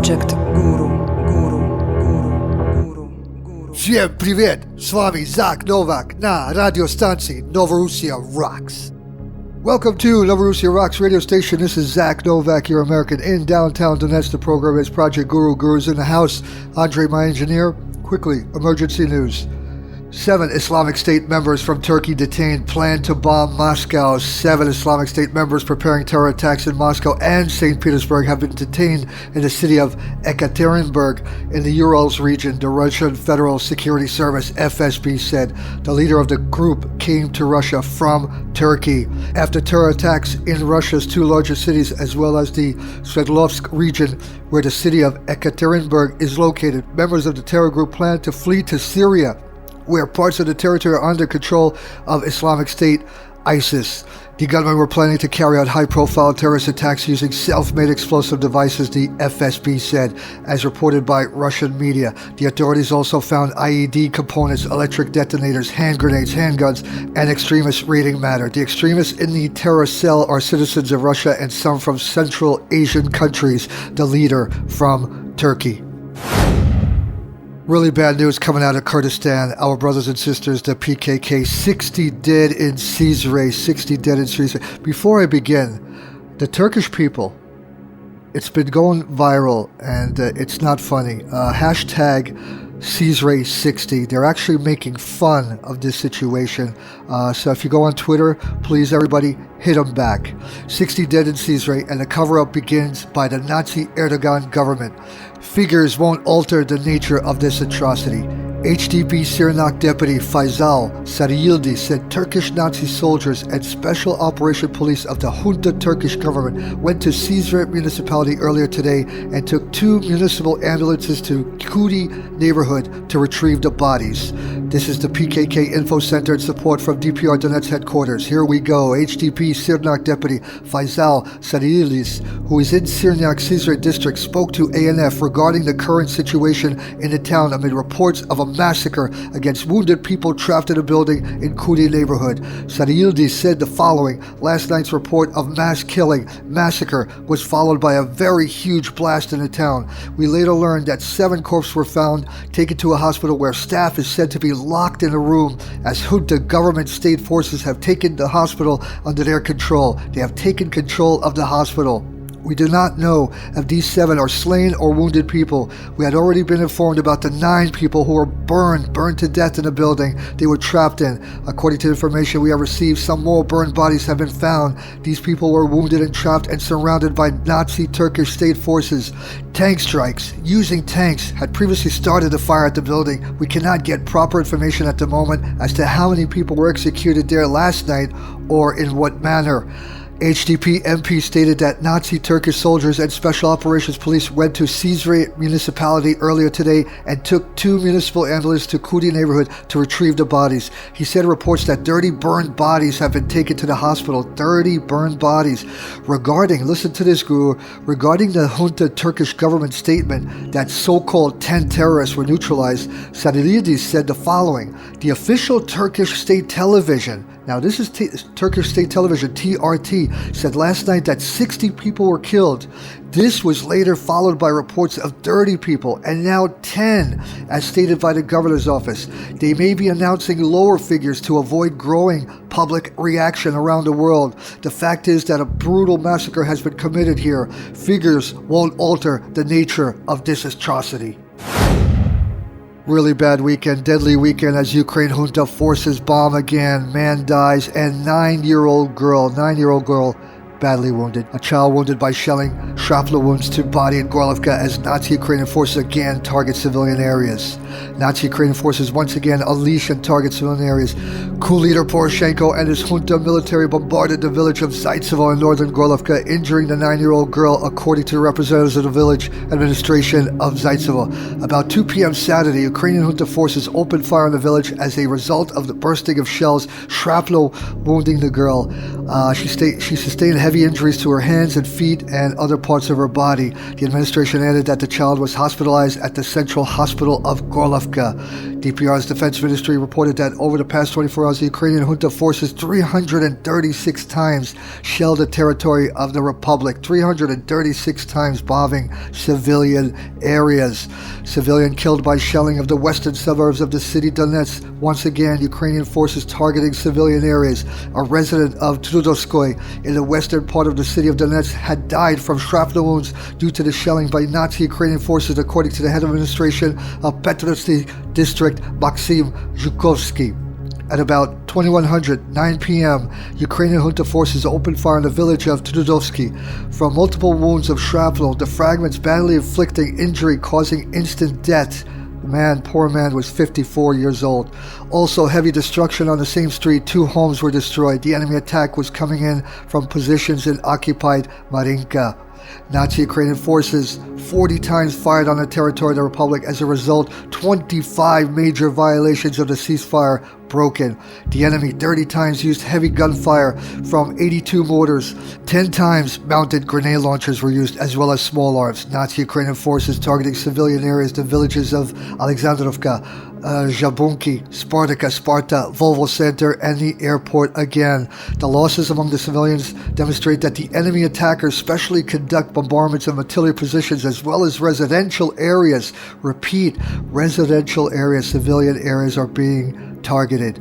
Projekt Guru. Всем привет! С вами Zak Novak на радиостанции Novorossia Rocks. Welcome to Novorossia Rocks radio station. This is Zak Novak, your American in downtown Donetsk. The program is Projekt Guru. Guru's in the house. Andre, my engineer. Quickly, emergency news. 7 Islamic State members from Turkey detained, plan to bomb Moscow. 7 Islamic State members preparing terror attacks in Moscow and St. Petersburg have been detained in the city of Ekaterinburg in the Urals region, the Russian Federal Security Service, FSB, said. The leader of the group came to Russia from Turkey after terror attacks in Russia's 2 largest cities, as well as the Sverdlovsk region, where the city of Ekaterinburg is located. Members of the terror group plan to flee to Syria, where parts of the territory are under control of Islamic State, ISIS. The gunmen were planning to carry out high-profile terrorist attacks using self-made explosive devices, the FSB said, as reported by Russian media. The authorities also found IED components, electric detonators, hand grenades, handguns, and extremist reading matter. The extremists in the terror cell are citizens of Russia and some from Central Asian countries, the leader from Turkey. Really bad news coming out of Kurdistan. Our brothers and sisters, the PKK, 60 dead in Cizre, 60 dead in Cizre. Before I begin, the Turkish people, it's been going viral and it's not funny. Hashtag Cizre 60. They're actually making fun of this situation. So if you go on Twitter, please everybody hit them back. 60 dead in Cizre, and the cover-up begins by the Nazi Erdogan government. Figures won't alter the nature of this atrocity. HDP Sirnak Deputy Faisal Sarıyildi said Turkish Nazi soldiers and Special Operation Police of the Junta Turkish government went to Cizre municipality earlier today and took 2 municipal ambulances to Kudi neighborhood to retrieve the bodies. This is the PKK Info Center and support from DPR Donetsk headquarters. Here we go. HDP Sirnak Deputy Faisal Sarıyildi, who is in Sirnak Cizre district, spoke to ANF regarding the current situation in the town amid reports of a massacre against wounded people trapped in a building in Kudi neighborhood. Sarıyildi said the following: last night's report of mass killing, massacre, was followed by a very huge blast in the town. We later learned that 7 corpses were found, taken to a hospital where staff is said to be locked in a room as Junta government state forces have taken the hospital under their control. They have taken control of the hospital. We do not know if these 7 are slain or wounded people. We had already been informed about the 9 people who were burned to death in a building they were trapped in. According to the information we have received, some more burned bodies have been found. These people were wounded and trapped and surrounded by Nazi Turkish state forces. Tank strikes using tanks had previously started the fire at the building. We cannot get proper information at the moment as to how many people were executed there last night or in what manner. HDP MP stated that Nazi Turkish soldiers and Special Operations Police went to Cizre municipality earlier today and took 2 municipal ambulances to Kudi neighborhood to retrieve the bodies. He said reports that 30 burned bodies have been taken to the hospital. 30 burned bodies. Listen to this, Guru, regarding the Junta Turkish government statement that so-called 10 terrorists were neutralized, Sarıyildi said the following: the official Turkish state television, now this is Turkish state television, TRT, said last night that 60 people were killed. This was later followed by reports of 30 people and now 10, as stated by the governor's office. They may be announcing lower figures to avoid growing public reaction around the world. The fact is that a brutal massacre has been committed here. Figures won't alter the nature of this atrocity. Really bad weekend, deadly weekend as Ukraine junta forces bomb again. Man dies and 9-year-old girl badly wounded. A child wounded by shelling, shrapnel wounds to body in Gorlovka as Nazi Ukrainian forces again target civilian areas. Nazi Ukrainian forces once again unleash and target civilian areas. Coup leader Poroshenko and his junta military bombarded the village of Zaytsevo in northern Gorlovka, injuring the 9-year-old girl, according to the representatives of the village administration of Zaytsevo. About 2 p.m. Saturday, Ukrainian junta forces opened fire on the village as a result of the bursting of shells, shrapnel wounding the girl. She sustained heavy injuries to her hands and feet and other parts of her body. The administration added that the child was hospitalized at the Central Hospital of Gorlovka. DPR's defense ministry reported that over the past 24 hours, the Ukrainian junta forces 336 times shelled the territory of the Republic, 336 times bombing civilian areas. Civilian killed by shelling of the western suburbs of the city Donetsk. Once again, Ukrainian forces targeting civilian areas. A resident of Trudovskoy in the western part of the city of Donetsk had died from shrapnel wounds due to the shelling by Nazi Ukrainian forces, according to the head of administration of Petrovsky district, Maxim Zhukovsky. At about 9 p.m., Ukrainian junta forces opened fire in the village of Trudovsky from multiple wounds of shrapnel, the fragments badly inflicting injury, causing instant death. The poor man, was 54 years old. Also, heavy destruction on the same street. 2 homes were destroyed. The enemy attack was coming in from positions in occupied Marinka. Nazi Ukrainian forces 40 times fired on the territory of the Republic. As a result, 25 major violations of the ceasefire broken. The enemy 30 times used heavy gunfire from 82 mortars. 10 times mounted grenade launchers were used, as well as small arms. Nazi Ukrainian forces targeting civilian areas, the villages of Alexandrovka, Jabunki, Sparta, Volvo Center, and the airport again. The losses among the civilians demonstrate that the enemy attackers specially conduct bombardments of artillery positions as well as residential areas. Repeat, residential areas, civilian areas are being targeted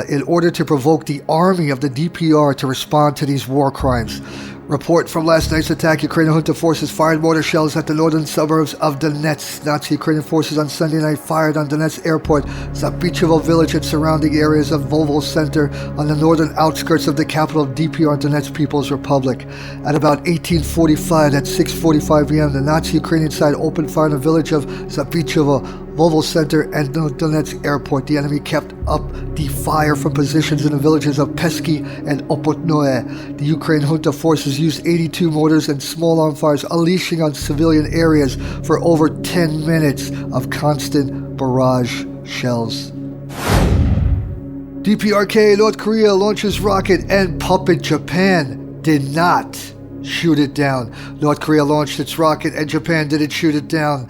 in order to provoke the army of the DPR to respond to these war crimes. Report from last night's attack: Ukrainian junta forces fired mortar shells at the northern suburbs of Donetsk. Nazi Ukrainian forces on Sunday night fired on Donetsk airport, Zapichevo village, and surrounding areas of Volvo Center on the northern outskirts of the capital of DPR, Donetsk People's Republic. At about 18:45, at 6:45 p.m., the Nazi Ukrainian side opened fire in the village of Zapichevo, Volvo Center, and Donetsk airport. The enemy kept up the fire from positions in the villages of Pesky and Opotnoe. The Ukrainian junta forces used 82 mortars and small arm fires, unleashing on civilian areas for over 10 minutes of constant barrage shells. DPRK, North Korea launches rocket and puppet. Japan did not shoot it down. North Korea launched its rocket and Japan didn't shoot it down.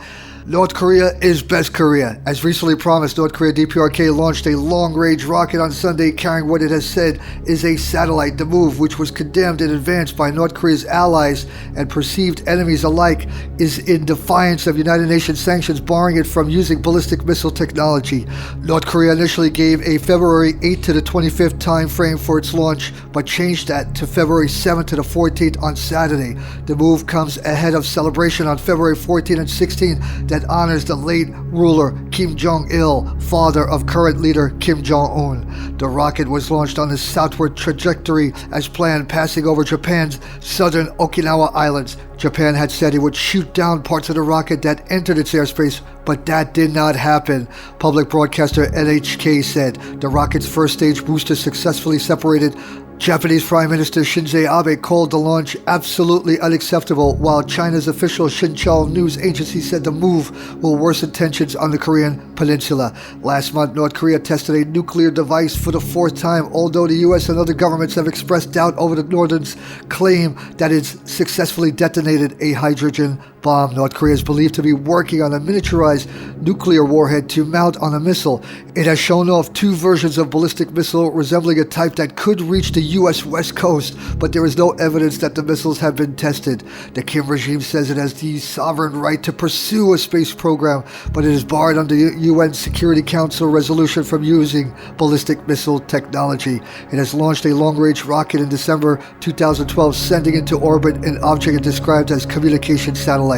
North Korea is best Korea. As recently promised, North Korea DPRK launched a long-range rocket on Sunday carrying what it has said is a satellite. The move, which was condemned in advance by North Korea's allies and perceived enemies alike, is in defiance of United Nations sanctions barring it from using ballistic missile technology. North Korea initially gave a February 8th to the 25th time frame for its launch, but changed that to February 7th to the 14th on Saturday. The move comes ahead of celebration on February 14th and 16th that honors the late ruler Kim Jong-il, father of current leader Kim Jong-un. The rocket was launched on a southward trajectory as planned, passing over Japan's southern Okinawa Islands. Japan had said it would shoot down parts of the rocket that entered its airspace, but that did not happen. Public broadcaster NHK said the rocket's first stage booster successfully separated. Japanese Prime Minister Shinzo Abe called the launch absolutely unacceptable, while China's official Xinhua news agency said the move will worsen tensions on the Korean peninsula. Last month, North Korea tested a nuclear device for the 4th time, although the U.S. and other governments have expressed doubt over the Northern's claim that it's successfully detonated a hydrogen bomb. North Korea is believed to be working on a miniaturized nuclear warhead to mount on a missile. It has shown off 2 versions of ballistic missile resembling a type that could reach the U.S. West Coast, but there is no evidence that the missiles have been tested. The Kim regime says it has the sovereign right to pursue a space program, but it is barred under UN Security Council resolution from using ballistic missile technology. It has launched a long-range rocket in December 2012, sending into orbit an object it described as communication satellite.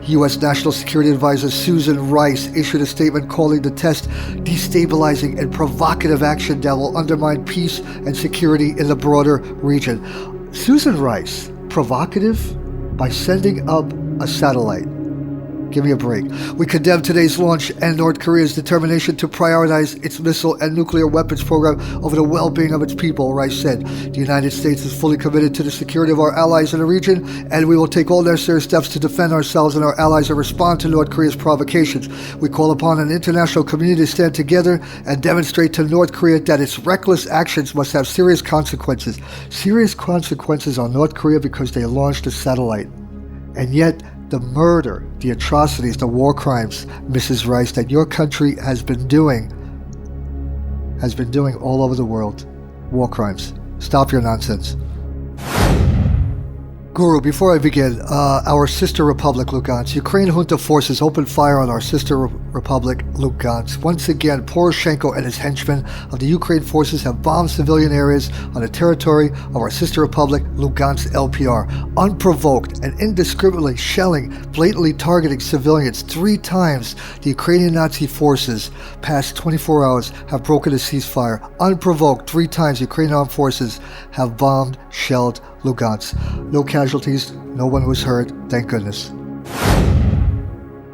U.S. National Security Advisor Susan Rice issued a statement calling the test destabilizing and provocative action that will undermine peace and security in the broader region. Susan Rice, provocative by sending up a satellite. Give me a break. We condemn today's launch and North Korea's determination to prioritize its missile and nuclear weapons program over the well-being of its people, Rice said. The United States is fully committed to the security of our allies in the region, and we will take all necessary steps to defend ourselves and our allies and respond to North Korea's provocations. We call upon an international community to stand together and demonstrate to North Korea that its reckless actions must have serious consequences. Serious consequences on North Korea because they launched a satellite. And yet, the murder, the atrocities, the war crimes, Mrs. Rice, that your country has been doing all over the world. War crimes. Stop your nonsense. Guru, before I begin, our sister republic, Lugansk. Ukraine junta forces opened fire on our sister republic, Lugansk. Once again, Poroshenko and his henchmen of the Ukraine forces have bombed civilian areas on the territory of our sister republic, Lugansk LPR, unprovoked and indiscriminately shelling, blatantly targeting civilians. 3 times the Ukrainian Nazi forces, past 24 hours, have broken a ceasefire. Unprovoked, 3 times Ukrainian armed forces have bombed, shelled Lugansk. No casualties, no one was hurt, thank goodness.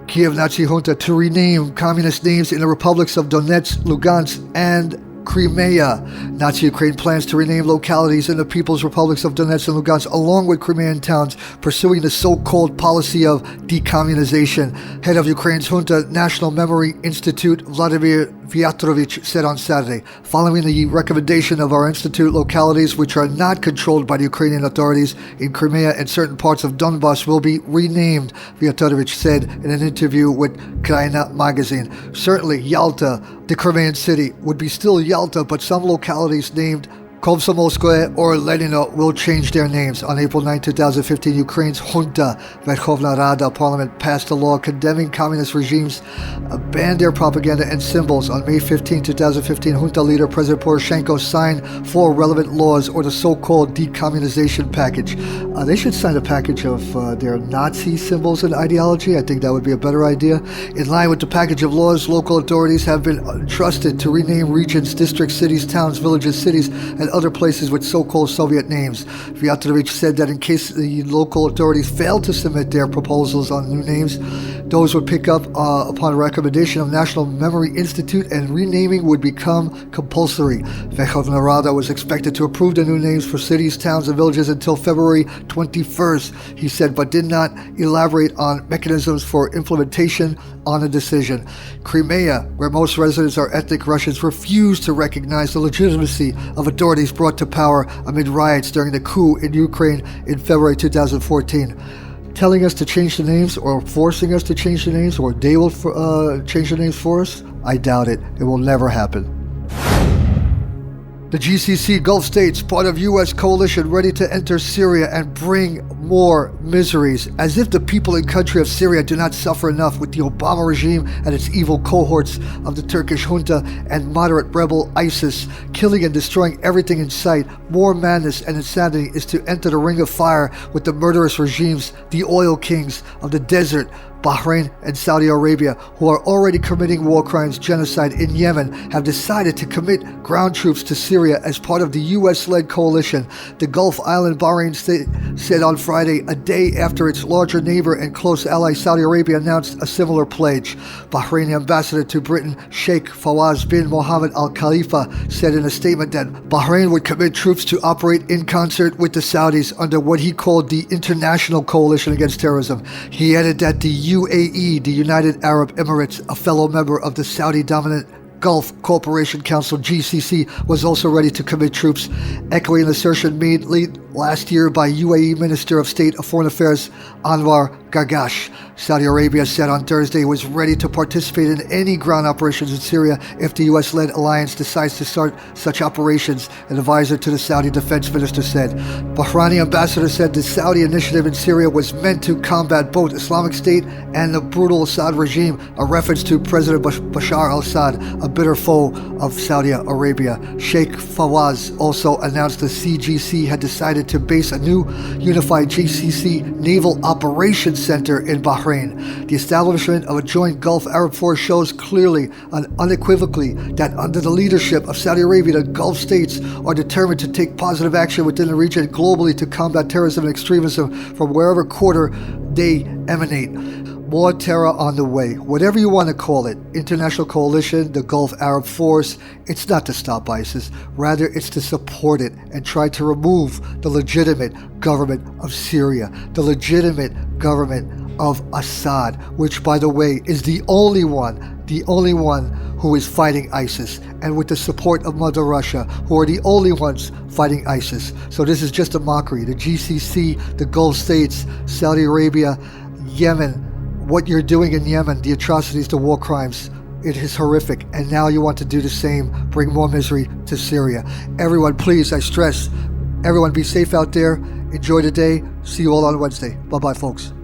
Kiev Nazi Junta to rename communist names in the republics of Donetsk, Lugansk, and Crimea. Nazi Ukraine plans to rename localities in the People's Republics of Donetsk and Lugansk along with Crimean towns, pursuing the so-called policy of decommunization. Head of Ukraine's Junta National Memory Institute, Vladimir Vyatrovich, said on Saturday, following the recommendation of our institute, localities which are not controlled by the Ukrainian authorities in Crimea and certain parts of Donbass will be renamed, Vyatrovich said in an interview with Kraina magazine. Certainly, Yalta, the Crimean city, would be still Yalta, but some localities named Komsomolskoye or Lenino will change their names. On April 9, 2015, Ukraine's Junta, Verkhovna Rada parliament passed a law condemning communist regimes, banned their propaganda and symbols. On May 15, 2015, Junta leader President Poroshenko signed 4 relevant laws, or the so-called decommunization package. They should sign a package of their Nazi symbols and ideology. I think that would be a better idea. In line with the package of laws, local authorities have been entrusted to rename regions, districts, cities, towns, villages, cities, and other places with so-called Soviet names. Vyatrovich said that in case the local authorities fail to submit their proposals on new names, those would pick up upon recommendation of National Memory Institute, and renaming would become compulsory. Verkhovna Rada was expected to approve the new names for cities, towns, and villages until February 21st, he said, but did not elaborate on mechanisms for implementation on the decision. Crimea, where most residents are ethnic Russians, refused to recognize the legitimacy of authorities brought to power amid riots during the coup in Ukraine in February 2014. Telling us to change the names, or forcing us to change the names, or they will change the names for us? I doubt it. It will never happen. The GCC Gulf states, part of U.S. coalition ready to enter Syria and bring more miseries, as if the people and country of Syria do not suffer enough with the Obama regime and its evil cohorts of the Turkish Junta and moderate rebel ISIS, killing and destroying everything in sight. More madness and insanity is to enter the ring of fire with the murderous regimes, the oil kings of the desert, Bahrain and Saudi Arabia, who are already committing war crimes, genocide in Yemen, have decided to commit ground troops to Syria as part of the U.S.-led coalition. The Gulf island Bahrain said on Friday, a day after its larger neighbor and close ally Saudi Arabia announced a similar pledge. Bahraini ambassador to Britain, Sheikh Fawaz bin Mohammed Al Khalifa, said in a statement that Bahrain would commit troops to operate in concert with the Saudis under what he called the International Coalition Against Terrorism. He added that the UAE, the United Arab Emirates, a fellow member of the Saudi-dominant Gulf Cooperation Council, GCC, was also ready to commit troops, echoing an assertion made late last year by UAE Minister of State of Foreign Affairs Anwar Gargash. Saudi Arabia said on Thursday it was ready to participate in any ground operations in Syria if the U.S.-led alliance decides to start such operations, an advisor to the Saudi defense minister said. Bahraini ambassador said the Saudi initiative in Syria was meant to combat both Islamic State and the brutal Assad regime, a reference to President Bashar al-Assad, a bitter foe of Saudi Arabia. Sheikh Fawaz also announced the CGC had decided to base a new unified GCC Naval Operations Center in Bahrain. The establishment of a joint Gulf Arab force shows clearly and unequivocally that under the leadership of Saudi Arabia, the Gulf states are determined to take positive action within the region globally to combat terrorism and extremism from wherever quarter they emanate. More terror on the way. Whatever you want to call it, international coalition, the Gulf Arab Force, it's not to stop ISIS. Rather, it's to support it and try to remove the legitimate government of Syria, the legitimate government of Assad, which, by the way, is the only one who is fighting ISIS, and with the support of Mother Russia, who are the only ones fighting ISIS. So this is just a mockery. The GCC, the Gulf states, Saudi Arabia, Yemen, what you're doing in Yemen, the atrocities, the war crimes, it is horrific. And now you want to do the same, bring more misery to Syria. Everyone, please, I stress, everyone be safe out there. Enjoy the day. See you all on Wednesday. Bye-bye, folks.